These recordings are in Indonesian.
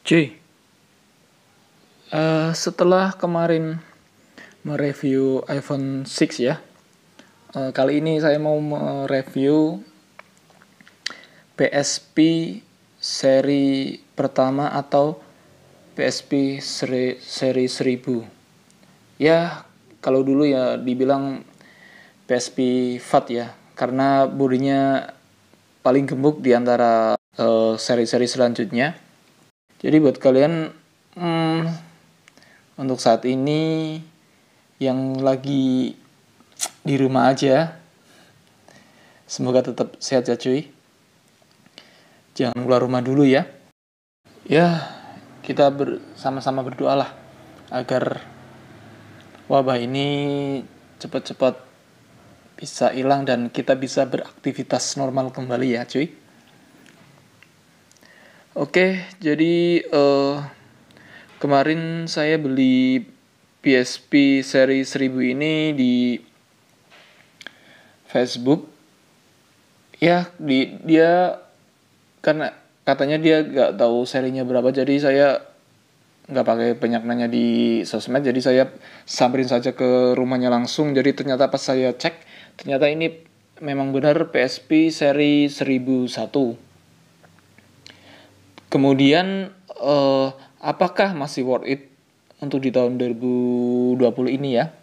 Cuy, setelah kemarin mereview iPhone 6 ya, kali ini saya mau mereview PSP seri pertama atau PSP seri 1000. Ya, kalau dulu ya dibilang PSP FAT ya, karena bodinya paling gemuk di antara seri-seri selanjutnya. Jadi buat kalian untuk saat ini yang lagi di rumah aja, semoga tetap sehat ya cuy. Jangan keluar rumah dulu ya. Ya, kita sama-sama berdoa lah agar wabah ini cepat-cepat bisa hilang dan kita bisa beraktivitas normal kembali ya cuy. Oke, jadi kemarin saya beli PSP seri 1000 ini di Facebook. Ya, dia karena katanya dia nggak tahu serinya berapa, jadi saya nggak pakai banyak nanya di sosmed, jadi saya samperin saja ke rumahnya langsung. Jadi ternyata pas saya cek, ternyata ini memang benar PSP seri 1001. Kemudian apakah masih worth it untuk di tahun 2020 ini ya?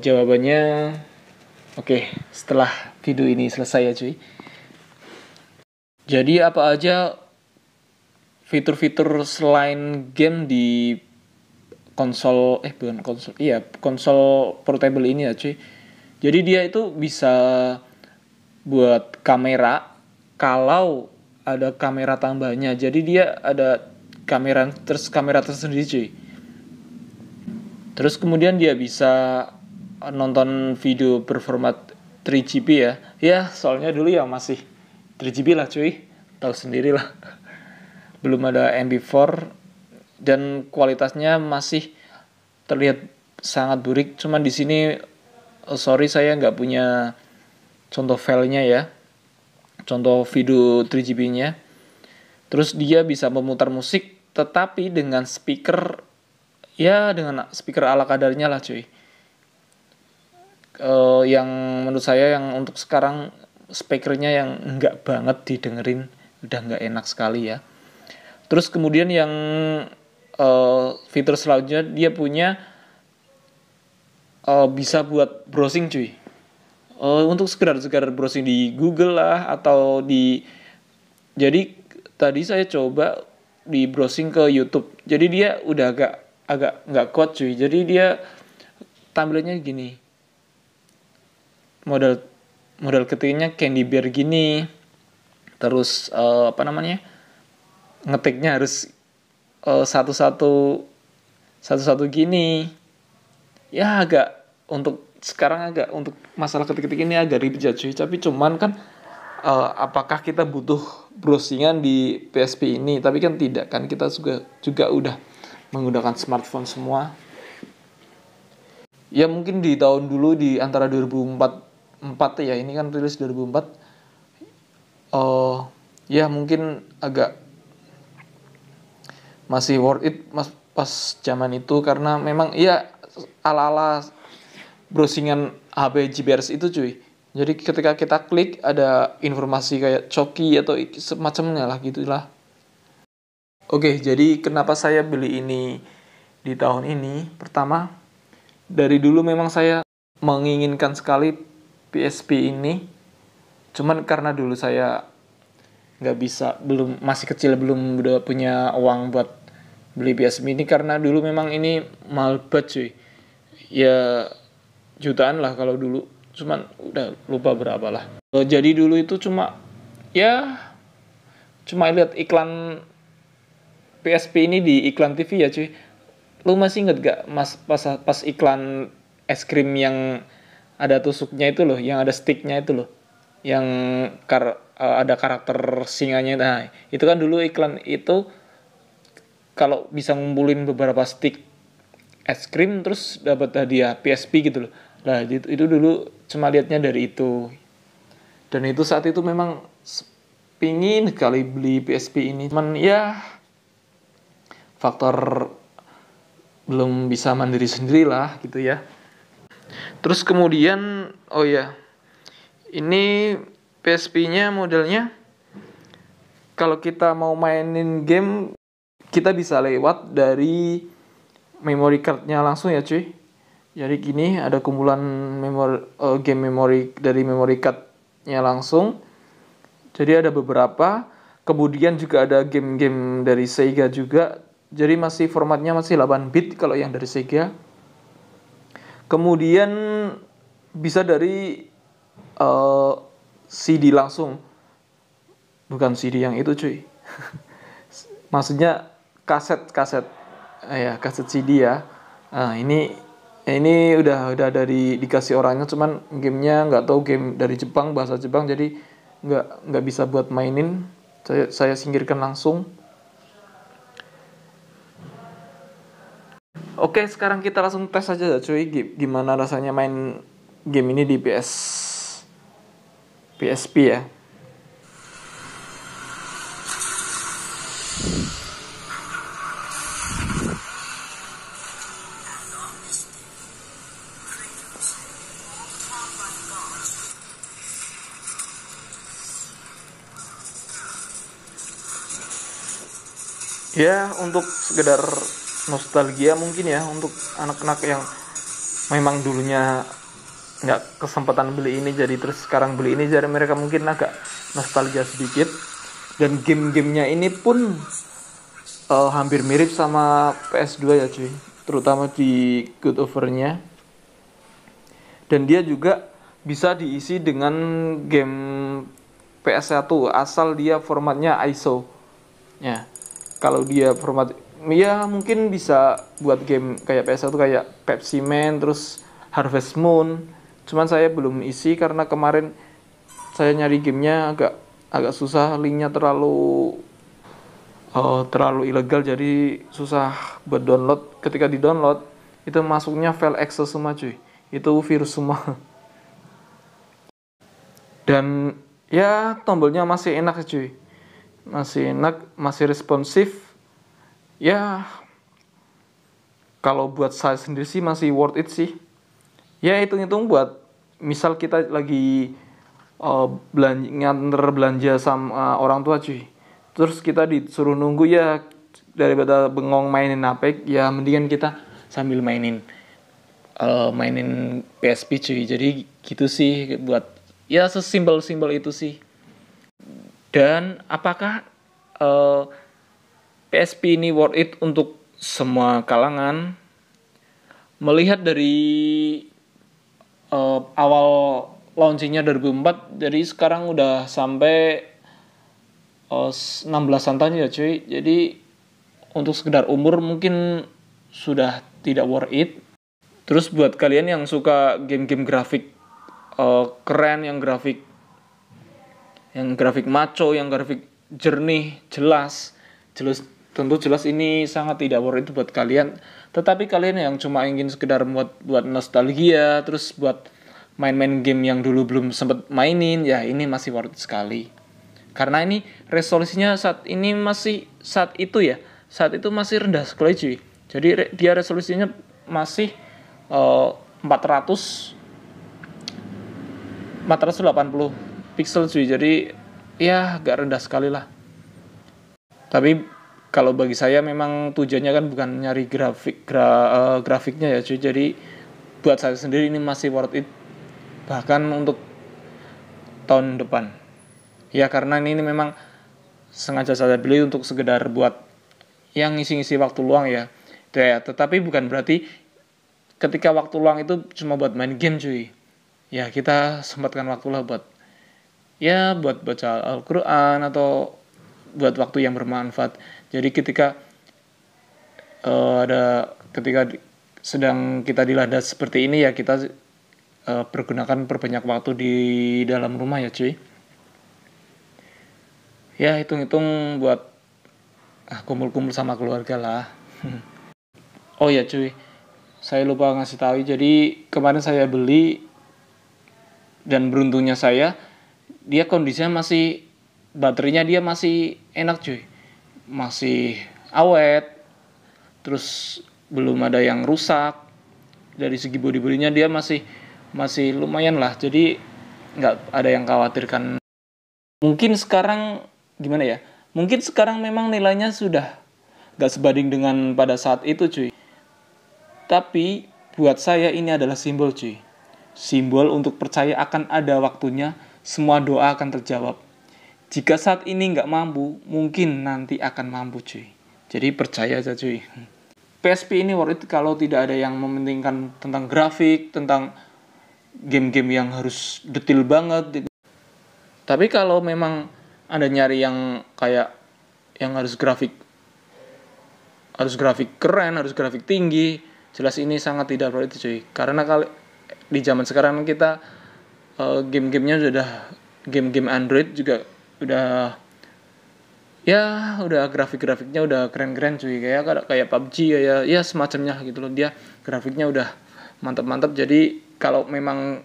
Jawabannya oke, setelah video ini selesai ya cuy. Jadi apa aja fitur-fitur selain game di konsol konsol portable ini ya cuy. Jadi dia itu bisa buat kamera kalau ada kamera tambahnya. Jadi dia ada kamera tersendiri cuy. Terus kemudian dia bisa nonton video berformat 3GP ya. Ya, soalnya dulu ya masih 3GP lah cuy. Tahu sendiri lah. Belum ada MP4 dan kualitasnya masih terlihat sangat burik. Cuman di sini sorry saya nggak punya contoh filenya ya. Contoh video 3GP-nya. Terus dia bisa memutar musik tetapi dengan speaker ala kadarnya lah cuy. Yang menurut saya yang untuk sekarang speakernya yang enggak banget didengerin, udah enggak enak sekali ya. Terus kemudian yang fitur selanjutnya dia punya bisa buat browsing cuy. Untuk sekedar browsing di Google lah atau jadi tadi saya coba di browsing ke YouTube. Jadi dia udah agak nggak kuat cuy. Jadi dia tampilannya gini. Model ketiknya Candy Bear gini. Terus ngetiknya harus satu-satu gini. Ya untuk masalah ketik-ketik ini agak ribet ya cuy. Tapi cuman kan apakah kita butuh browsingan di PSP ini? Tapi kan tidak kan, kita juga udah menggunakan smartphone semua. Ya mungkin di tahun dulu di antara 2004 ya, ini kan rilis 2004. Ya mungkin agak masih worth it pas zaman itu karena memang ya ala-ala browsingan HP GPRS itu cuy. Jadi ketika kita klik ada informasi kayak Coki atau semacamnya lah gitulah. Oke, jadi kenapa saya beli ini di tahun ini? Pertama, dari dulu memang saya menginginkan sekali PSP ini. Cuman karena dulu saya nggak bisa, masih kecil, belum udah punya uang buat beli PSP ini karena dulu memang ini mahal banget cuy. Ya jutaan lah kalau dulu, cuman udah lupa berapa lah. Jadi dulu itu cuma lihat iklan PSP ini di iklan TV ya cuy. Lu masih inget gak mas pas iklan es krim yang ada tusuknya itu loh, yang ada sticknya itu loh, yang ada karakter singanya. Nah itu kan dulu iklan itu kalau bisa ngumpulin beberapa stick es krim terus dapat hadiah PSP gitu loh. Nah itu dulu cuma liatnya dari itu. Dan itu saat itu memang pingin sekali beli PSP ini, cuman ya faktor belum bisa mandiri sendiri lah gitu ya. Terus kemudian oh ya, ini PSP-nya modelnya kalau kita mau mainin game kita bisa lewat dari memory card-nya langsung ya cuy. Jadi gini ada kumpulan game memori dari memory card-nya langsung. Jadi ada beberapa. Kemudian juga ada game-game dari Sega juga. Jadi masih formatnya masih 8 bit kalau yang dari Sega. Kemudian bisa dari CD langsung. Bukan CD yang itu cuy. Maksudnya kaset CD ya. Nah, ini udah dari dikasih orangnya, cuman gamenya nggak tahu game dari Jepang, bahasa Jepang, jadi nggak bisa buat mainin. Saya singkirkan langsung. Oke, sekarang kita langsung tes aja ya cuy, gimana rasanya main game ini di PSP ya. Ya, untuk sekedar nostalgia mungkin ya, untuk anak-anak yang memang dulunya nggak kesempatan beli ini, jadi terus sekarang beli ini, jadi mereka mungkin agak nostalgia sedikit. Dan game-gamenya ini pun hampir mirip sama PS2 ya cuy, terutama di God Over-nya. Dan dia juga bisa diisi dengan game PS1 asal dia formatnya ISO ya. Kalau dia format ya mungkin bisa buat game kayak PS1 kayak Pepsi Man, terus Harvest Moon. Cuman saya belum isi karena kemarin saya nyari gamenya agak susah, linknya terlalu ilegal, jadi susah buat download. Ketika di download itu masuknya file Excel semua cuy, itu virus semua. Dan ya tombolnya masih enak cuy, masih enak, masih responsif ya. Kalau buat saya sendiri sih masih worth it sih ya. Hitung-hitung buat misal kita lagi nganter belanja sama orang tua cuy, terus kita disuruh nunggu ya, daripada bengong mainin HP ya mendingan kita sambil mainin PSP cuy. Jadi gitu sih, buat ya sesimpel itu sih. Dan apakah PSP ini worth it untuk semua kalangan? Melihat dari awal launchingnya 2004, jadi sekarang udah sampai 16-an tahun ya cuy. Jadi untuk sekedar umur mungkin sudah tidak worth it. Terus buat kalian yang suka game-game grafik keren, yang grafik maco, yang grafik jernih, jelas tentu jelas ini sangat tidak worth it buat kalian. Tetapi kalian yang cuma ingin sekedar buat nostalgia, terus buat main-main game yang dulu belum sempat mainin, ya ini masih worth it sekali. Karena ini resolusinya saat itu masih rendah sekali cuy. Jadi dia resolusinya masih 480 pixel cuy. Jadi ya agak rendah sekali lah. Tapi kalau bagi saya memang tujuannya kan bukan nyari grafiknya ya cuy. Jadi buat saya sendiri ini masih worth it, bahkan untuk tahun depan. Ya karena ini memang sengaja saya beli untuk sekedar buat yang ngisi-ngisi waktu luang ya. Tetapi bukan berarti ketika waktu luang itu cuma buat main game cuy. Ya kita sempatkan waktu lah buat baca Al-Quran atau buat waktu yang bermanfaat. Jadi ketika sedang kita dilanda seperti ini ya, kita perbanyak waktu di dalam rumah ya cuy. Ya hitung-hitung buat kumpul-kumpul sama keluarga lah. Oh ya cuy, saya lupa ngasih tahu. Jadi kemarin saya beli, dan beruntungnya saya, dia kondisinya masih baterainya dia masih enak cuy, masih awet, terus belum ada yang rusak. Dari segi body-bodinya dia masih lumayan lah, jadi nggak ada yang khawatirkan. Mungkin sekarang gimana ya, mungkin sekarang memang nilainya sudah nggak sebanding dengan pada saat itu cuy, tapi buat saya ini adalah simbol cuy, simbol untuk percaya akan ada waktunya semua doa akan terjawab. Jika saat ini nggak mampu, mungkin nanti akan mampu cuy. Jadi percaya aja cuy. PSP ini worth it kalau tidak ada yang mementingkan tentang grafik, tentang game-game yang harus detail banget. Tapi kalau memang Anda nyari yang kayak yang harus grafik keren, harus grafik tinggi, jelas ini sangat tidak worth it cuy. Karena di zaman sekarang kita game-gamenya sudah game-game Android juga udah grafik-grafiknya udah keren-keren cuy, kayak PUBG ya semacamnya gitu loh, dia grafiknya udah mantap-mantap. Jadi kalau memang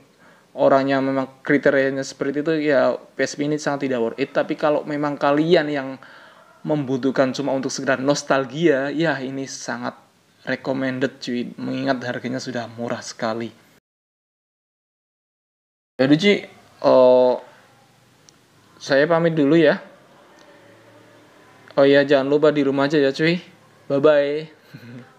orangnya memang kriterianya seperti itu ya PSP ini sangat tidak worth it. Tapi kalau memang kalian yang membutuhkan cuma untuk sekedar nostalgia, ya ini sangat recommended cuy, mengingat harganya sudah murah sekali. Jadi Ci, saya pamit dulu ya. Oh iya, jangan lupa di rumah aja ya cuy. Bye-bye.